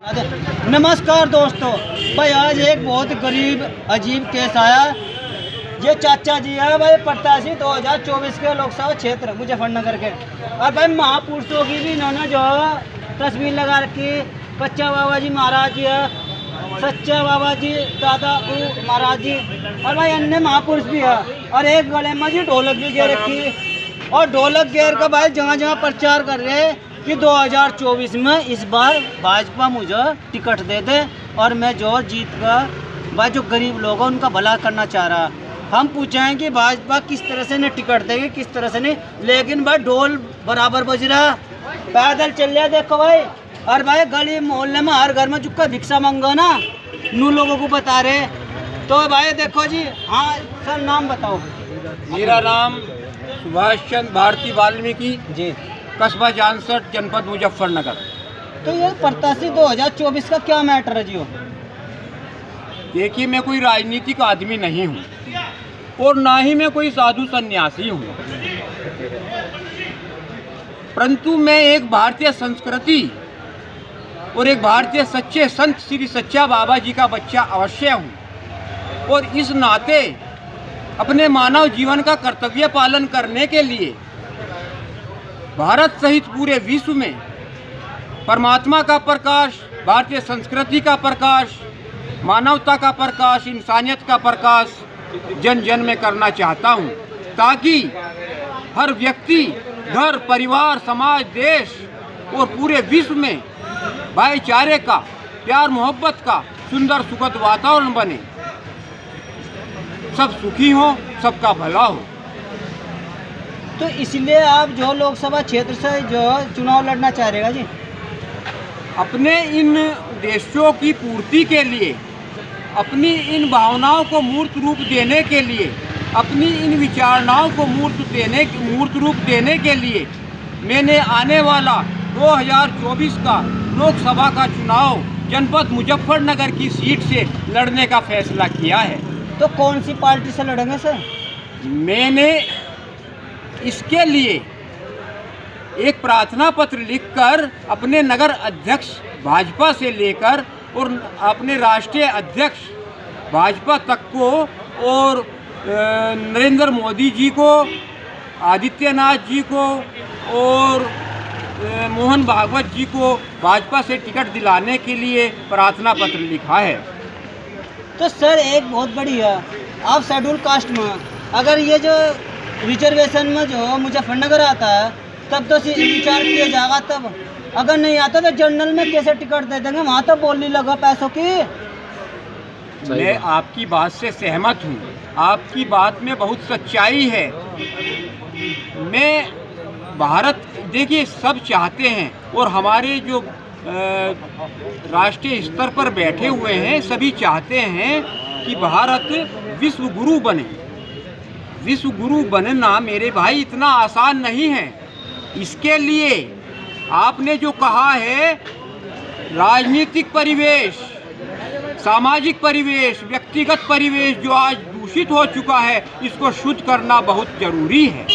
नमस्कार दोस्तों, भाई आज एक बहुत गरीब अजीब केस आया। ये चाचा जी है भाई, प्रत्याशी 2024 के लोकसभा क्षेत्र मुजफ्फरनगर के। और भाई महापुरुषों की भी इन्होंने जो तस्वीर लगा रखी। कच्चा बाबा जी महाराज जी है, सच्चा बाबा जी दादा गुरु महाराज जी, और भाई अन्य महापुरुष भी है। और एक गले में जी ढोलक भी घेर रखी, और ढोलक घेर का भाई जगह जगह प्रचार कर रहे हैं कि 2024 में इस बार भाजपा मुझे टिकट दे दे और मैं जो जीत कर भाई जो गरीब लोग हैं उनका भला करना चाह रहा। हम पूछें कि भाजपा किस तरह से नहीं टिकट देगी, किस तरह से नहीं, लेकिन भाई ढोल बराबर बज रहा, पैदल चल रहा देखो भाई। और भाई गली मोहल्ले में हर घर में चुपका भिक्षा मांगो ना, नू लोगों को बता रहे। तो भाई देखो जी, हाँ सर नाम बताओ। मेरा नाम सुभाष चंद्र भारती वाल्मीकि जी, कस्बा जानसठ, जनपद मुजफ्फरनगर। तो ये प्रत्याशी 2024 का क्या मैटर है जी? देखिए, मैं कोई राजनीतिक आदमी नहीं हूँ और ना ही मैं कोई साधु सन्यासी हूँ, परंतु मैं एक भारतीय संस्कृति और एक भारतीय सच्चे संत श्री सच्चा बाबा जी का बच्चा अवश्य हूँ। और इस नाते अपने मानव जीवन का कर्तव्य पालन करने के लिए भारत सहित पूरे विश्व में परमात्मा का प्रकाश, भारतीय संस्कृति का प्रकाश, मानवता का प्रकाश, इंसानियत का प्रकाश जन जन में करना चाहता हूं, ताकि हर व्यक्ति, घर, परिवार, समाज, देश और पूरे विश्व में भाईचारे का, प्यार मोहब्बत का सुंदर सुखद वातावरण बने, सब सुखी हो, सबका भला हो। तो इसलिए आप जो लोकसभा क्षेत्र से जो चुनाव लड़ना चाह रहेगा जी? अपने इन उद्देश्यों की पूर्ति के लिए, अपनी इन भावनाओं को मूर्त रूप देने के लिए, अपनी इन विचारणाओं को मूर्त रूप देने के लिए मैंने आने वाला 2024 का लोकसभा का चुनाव जनपद मुजफ्फरनगर की सीट से लड़ने का फैसला किया है। तो कौन सी पार्टी से लड़ेंगे सर? मैंने इसके लिए एक प्रार्थना पत्र लिखकर अपने नगर अध्यक्ष भाजपा से लेकर और अपने राष्ट्रीय अध्यक्ष भाजपा तक को और नरेंद्र मोदी जी को, आदित्यनाथ जी को और मोहन भागवत जी को भाजपा से टिकट दिलाने के लिए प्रार्थना पत्र लिखा है। तो सर एक बहुत बड़ी है, आप शेड्यूल कास्ट में, अगर ये जो रिजर्वेशन में जो मुजफ्फरनगर आता है तब तो विचार किया जाएगा, तब अगर नहीं आता तो जनरल में कैसे टिकट दे देंगे? वहाँ तो बोलने लगा पैसों की। मैं आपकी बात से सहमत हूँ, आपकी बात में बहुत सच्चाई है। मैं भारत, देखिए सब चाहते हैं और हमारे जो राष्ट्रीय स्तर पर बैठे हुए हैं सभी चाहते हैं कि भारत विश्व गुरु बने। विश्व गुरु बनना मेरे भाई इतना आसान नहीं है। इसके लिए आपने जो कहा है, राजनीतिक परिवेश, सामाजिक परिवेश, व्यक्तिगत परिवेश जो आज दूषित हो चुका है, इसको शुद्ध करना बहुत जरूरी है।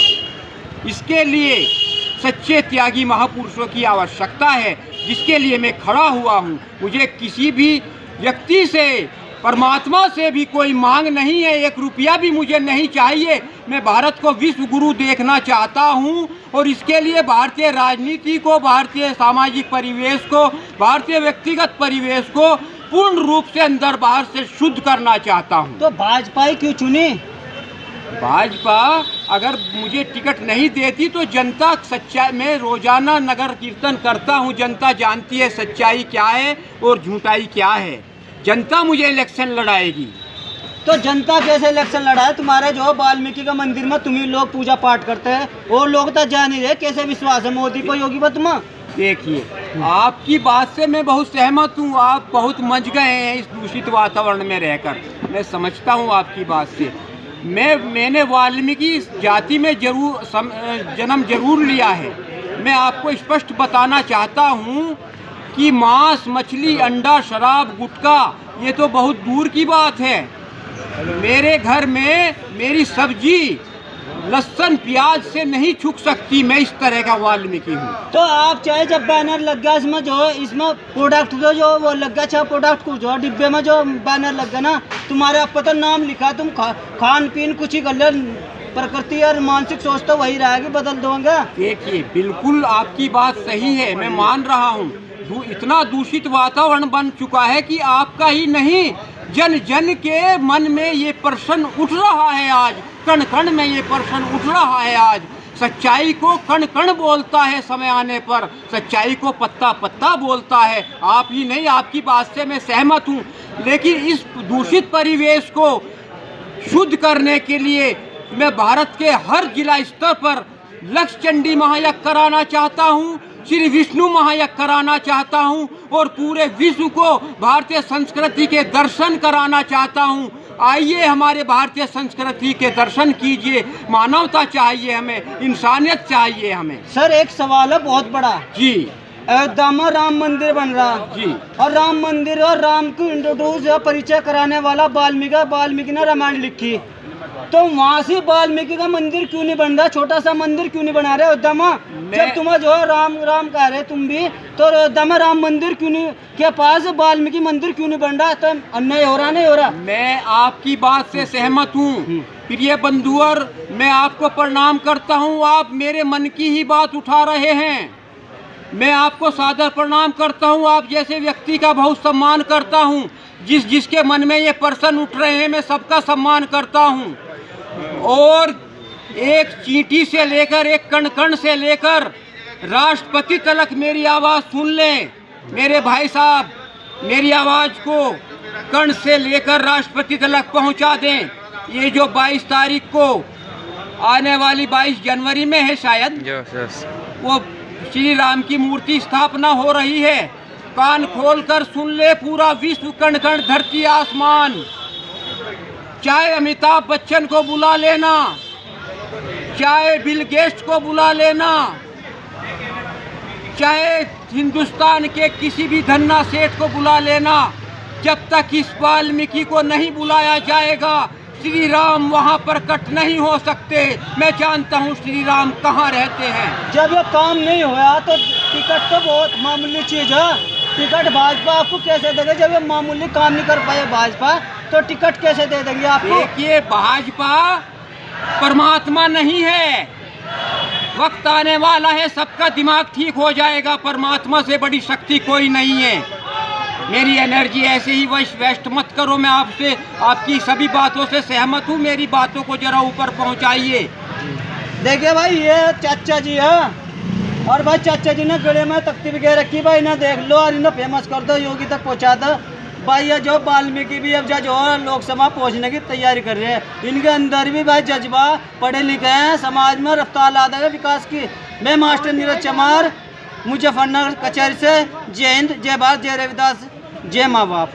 इसके लिए सच्चे त्यागी महापुरुषों की आवश्यकता है, जिसके लिए मैं खड़ा हुआ हूँ। मुझे किसी भी व्यक्ति से, परमात्मा से भी कोई मांग नहीं है, 1 रुपया भी मुझे नहीं चाहिए। मैं भारत को विश्व गुरु देखना चाहता हूं और इसके लिए भारतीय राजनीति को, भारतीय सामाजिक परिवेश को, भारतीय व्यक्तिगत परिवेश को पूर्ण रूप से अंदर बाहर से शुद्ध करना चाहता हूं। तो भाजपा ही क्यों चुनी? भाजपा अगर मुझे टिकट नहीं देती तो जनता सच्चाई, मैं रोजाना नगर कीर्तन करता हूं, जनता जानती है सच्चाई क्या है और झूठाई क्या है। जनता मुझे इलेक्शन लड़ाएगी। तो जनता कैसे इलेक्शन लड़ाए? तुम्हारे जो वाल्मीकि का मंदिर में तुम्ही लोग पूजा पाठ करते हैं, और लोग तो जान नहीं रहे, कैसे विश्वास है मोदी को, योगी पर तुम? देखिए, आपकी बात से मैं बहुत सहमत हूँ। आप बहुत मंच गए हैं इस दूषित वातावरण में रहकर, मैं समझता हूँ आपकी बात से। मैंने वाल्मीकि जाति में जन्म जरूर लिया है। मैं आपको स्पष्ट बताना चाहता हूँ कि मांस, मछली, अंडा, शराब, गुटखा ये तो बहुत दूर की बात है। मेरे घर में मेरी सब्जी लहसुन प्याज से नहीं छुक सकती। मैं इस तरह का वाल्मीकि हूँ। तो आप चाहे जब बैनर लग गया इसमें जो इसमें प्रोडक्ट जो वो लग गया, अच्छा प्रोडक्ट कुछ जो डिब्बे में जो बैनर लग गया ना, तुम्हारे आप तो नाम लिखा, तुम खान पीन कुछ ही कर ले, प्रकृति और मानसिक सोच तो वही रहेगी, बदल दोगे। देखिए बिल्कुल आपकी बात सही है, मैं मान रहा हूँ। इतना दूषित वातावरण बन चुका है कि आपका ही नहीं, जन जन के मन में ये प्रश्न उठ रहा है आज, कण कण में ये प्रश्न उठ रहा है आज। सच्चाई को कण कण बोलता है, समय आने पर सच्चाई को पत्ता पत्ता बोलता है। आप ही नहीं, आपकी बात से मैं सहमत हूँ, लेकिन इस दूषित परिवेश को शुद्ध करने के लिए मैं भारत के हर जिला स्तर पर लक्ष्य चंडी महायज्ञ कराना चाहता हूँ, श्री विष्णु महायज्ञ कराना चाहता हूँ और पूरे विश्व को भारतीय संस्कृति के दर्शन कराना चाहता हूँ। आइए हमारे भारतीय संस्कृति के दर्शन कीजिए। मानवता चाहिए हमें, इंसानियत चाहिए हमें। सर एक सवाल है बहुत बड़ा जी। अयोध्या में राम मंदिर बन रहा जी, और राम मंदिर और राम को इंट्रोड्यूस या परिचय कराने वाला वाल्मीकि ने रामायण लिखी, तो वहाँ से वाल्मीकि का मंदिर क्यों नहीं बन रहा? छोटा सा मंदिर क्यों नहीं बना रहे अयोध्या में? जब तुम्हें जो है राम राम कह रहे तुम भी, तो अयोध्या में राम मंदिर क्यों नहीं के पास वाल्मीकि मंदिर क्यों नहीं बन रहा? तो अन्याय हो रहा नहीं हो रहा? मैं आपकी बात से सहमत हूँ प्रिय बंधुअर, मैं आपको प्रणाम करता हूँ। आप मेरे मन की ही बात उठा रहे हैं, मैं आपको सादर प्रणाम करता हूँ। आप जैसे व्यक्ति का बहुत सम्मान करता हूँ। जिसके मन में ये प्रश्न उठ रहे हैं, मैं सबका सम्मान करता हूँ। और एक चींटी से लेकर एक कण कण से लेकर राष्ट्रपति तक मेरी आवाज़ सुन लें। मेरे भाई साहब, मेरी आवाज़ को कण से लेकर राष्ट्रपति तक पहुंचा दें। ये जो 22 तारीख को आने वाली 22 जनवरी में है शायद, वो श्री राम की मूर्ति स्थापना हो रही है। कान खोलकर सुन ले पूरा विश्व, कण कण धरती आसमान। चाहे अमिताभ बच्चन को बुला लेना, चाहे बिल गेट्स को बुला लेना, चाहे हिंदुस्तान के किसी भी धन्ना सेठ को बुला लेना, जब तक इस वाल्मीकि को नहीं बुलाया जाएगा श्री राम वहाँ पर कट नहीं हो सकते। मैं जानता हूँ श्री राम कहाँ रहते हैं। जब ये काम नहीं हुआ तो टिकट तो बहुत मामूली चीज़ है। टिकट भाजपा आपको कैसे देगा? जब ये मामूली काम नहीं कर पाए भाजपा, तो टिकट कैसे दे देंगे आपको? देखिए भाजपा परमात्मा नहीं है, वक्त आने वाला है, सबका दिमाग ठीक हो जाएगा। परमात्मा से बड़ी शक्ति कोई नहीं है। मेरी एनर्जी ऐसे ही वेस्ट मत करो। मैं आपसे, आपकी सभी बातों से सहमत हूँ। मेरी बातों को जरा ऊपर पहुँचाइए। देखिए भाई, ये चाचा जी है, और भाई चाचा जी ने गले में तख्ती वगैरह रखी, भाई इन्हें देख लो और इन्हें फेमस कर दो, योगी तक पहुँचा दो। भाई ये जो वाल्मीकि भी अब जो लोकसभा पहुँचने की तैयारी कर रहे हैं, इनके अंदर भी भाई जज्बा, पढ़े लिखे हैं, समाज में रफ्तार ला देगा विकास की। मैं मास्टर नीरज चमार, मुजफ्फरनगर कचहरी से। जय हिंद, जय भारत, जय रविदास, जय माँ बाप।